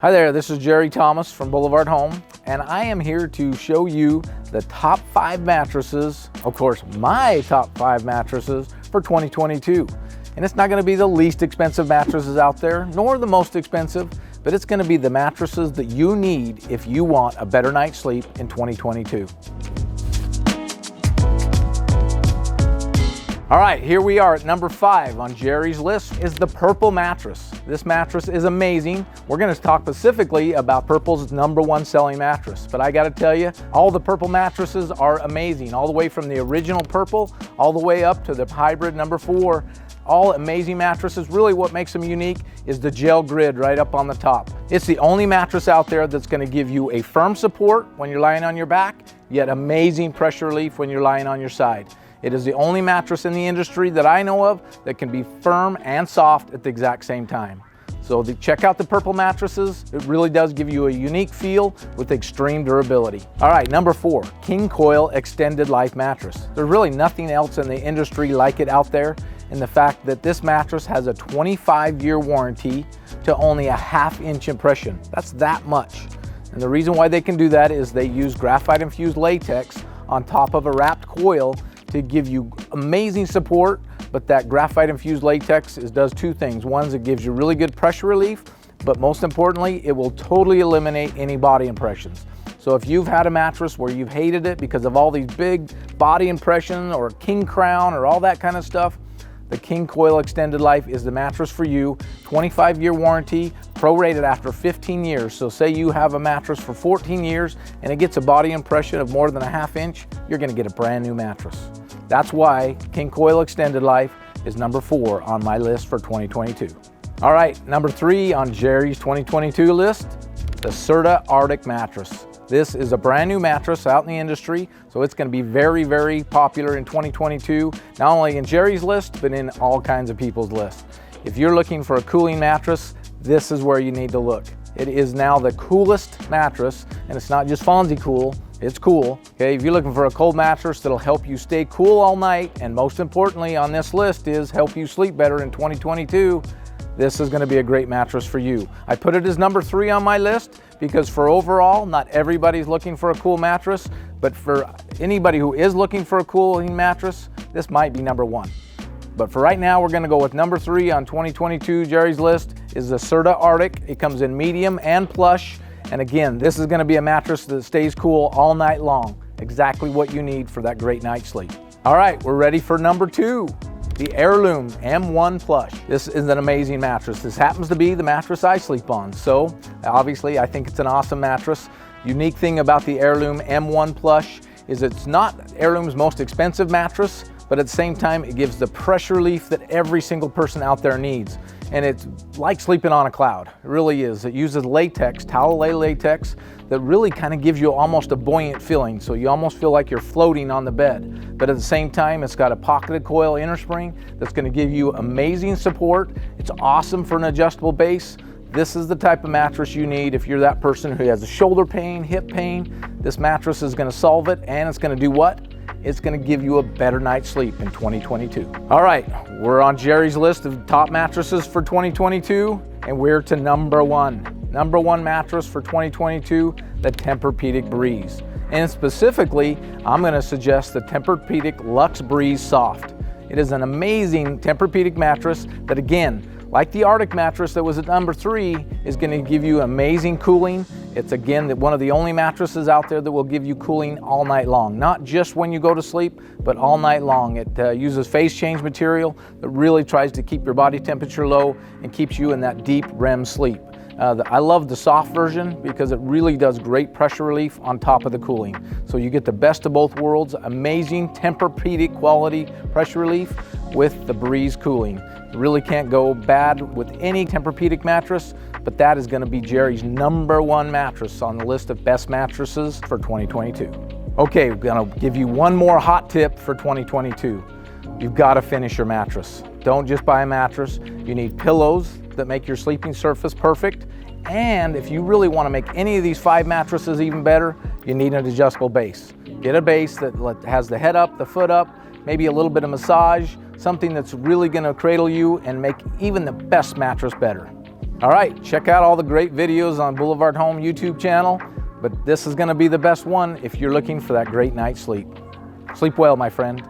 Hi there, this is Jerry Thomas from Boulevard Home, and I am here to show you the top 5 mattresses, of course, my top 5 mattresses for 2022. And it's not going to be the least expensive mattresses out there, nor the most expensive, but it's going to be the mattresses that you need if you want a better night's sleep in 2022. All right, here we are at number 5 on Jerry's list is the Purple mattress. This mattress is amazing. We're going to talk specifically about Purple's #1 selling mattress, but I got to tell you, all the Purple mattresses are amazing, all the way from the original Purple, all the way up to the hybrid number 4. All amazing mattresses. Really what makes them unique is the gel grid right up on the top. It's the only mattress out there that's going to give you a firm support when you're lying on your back, yet amazing pressure relief when you're lying on your side. It is the only mattress in the industry that I know of that can be firm and soft at the exact same time. So check out the Purple mattresses. It really does give you a unique feel with extreme durability. All right, number 4, King Koil Extended Life Mattress. There's really nothing else in the industry like it out there, in the fact that this mattress has a 25-year warranty to only a 1/2 inch impression. That's that much. And the reason why they can do that is they use graphite infused latex on top of a wrapped coil to give you amazing support, but that graphite infused latex does 2 things. One is it gives you really good pressure relief, but most importantly, it will totally eliminate any body impressions. So if you've had a mattress where you've hated it because of all these big body impressions or king crown or all that kind of stuff, the King Koil Extended Life is the mattress for you. 25-year warranty, prorated after 15 years. So say you have a mattress for 14 years and it gets a body impression of more than a 1/2 inch, you're gonna get a brand new mattress. That's why King Koil Extended Life is number 4 on my list for 2022. All right, number 3 on Jerry's 2022 list, the Serta Arctic mattress. This is a brand new mattress out in the industry, so it's going to be very, very popular in 2022, not only in Jerry's list, but in all kinds of people's lists. If you're looking for a cooling mattress, this is where you need to look. It is now the coolest mattress, and it's not just Fonzie cool, it's cool. Okay, if you're looking for a cold mattress that'll help you stay cool all night, and most importantly on this list is help you sleep better in 2022, this is going to be a great mattress for you. I put it as number 3 on my list because for overall, not everybody's looking for a cool mattress, but for anybody who is looking for a cooling mattress, this might be number 1. But for right now, we're going to go with number 3 on 2022 Jerry's list is the Serta Arctic. It comes in medium and plush. And again, this is going to be a mattress that stays cool all night long. Exactly what you need for that great night's sleep. All right, we're ready for number 2. The Aireloom M1 Plush. This is an amazing mattress. This happens to be the mattress I sleep on. So obviously I think it's an awesome mattress. Unique thing about the Aireloom M1 Plush is it's not Aireloom's most expensive mattress, but at the same time it gives the pressure relief that every single person out there needs. And it's like sleeping on a cloud. It really is. It uses latex, towel-lay latex, that really kind of gives you almost a buoyant feeling. So you almost feel like you're floating on the bed. But at the same time, it's got a pocketed coil inner spring that's going to give you amazing support. It's awesome for an adjustable base. This is the type of mattress you need if you're that person who has a shoulder pain, hip pain. This mattress is going to solve it, and it's going to do what? It's going to give you a better night's sleep in 2022. All right, we're on Jerry's list of top mattresses for 2022, and we're to number 1. Number 1 mattress for 2022, the Tempur-pedic Breeze. And specifically, I'm going to suggest the Tempur-pedic Luxebreeze Soft. It is an amazing Tempur-pedic mattress that, again, like the Arctic mattress that was at number 3, is going to give you amazing cooling. It's again one of the only mattresses out there that will give you cooling all night long. Not just when you go to sleep, but all night long. It uses phase change material that really tries to keep your body temperature low and keeps you in that deep REM sleep. I love the soft version because it really does great pressure relief on top of the cooling. So you get the best of both worlds, amazing Tempur-pedic quality pressure relief with the Breeze cooling. You really can't go bad with any Tempur-pedic mattress, but that is going to be Jerry's number 1 mattress on the list of best mattresses for 2022. Okay, we're going to give you one more hot tip for 2022. You've got to finish your mattress. Don't just buy a mattress. You need pillows that make your sleeping surface perfect. And if you really want to make any of these 5 mattresses even better, you need an adjustable base. Get a base that has the head up, the foot up, maybe a little bit of massage, something that's really going to cradle you and make even the best mattress better. All right, check out all the great videos on Boulevard Home YouTube channel, but this is going to be the best one if you're looking for that great night's sleep. Sleep well, my friend.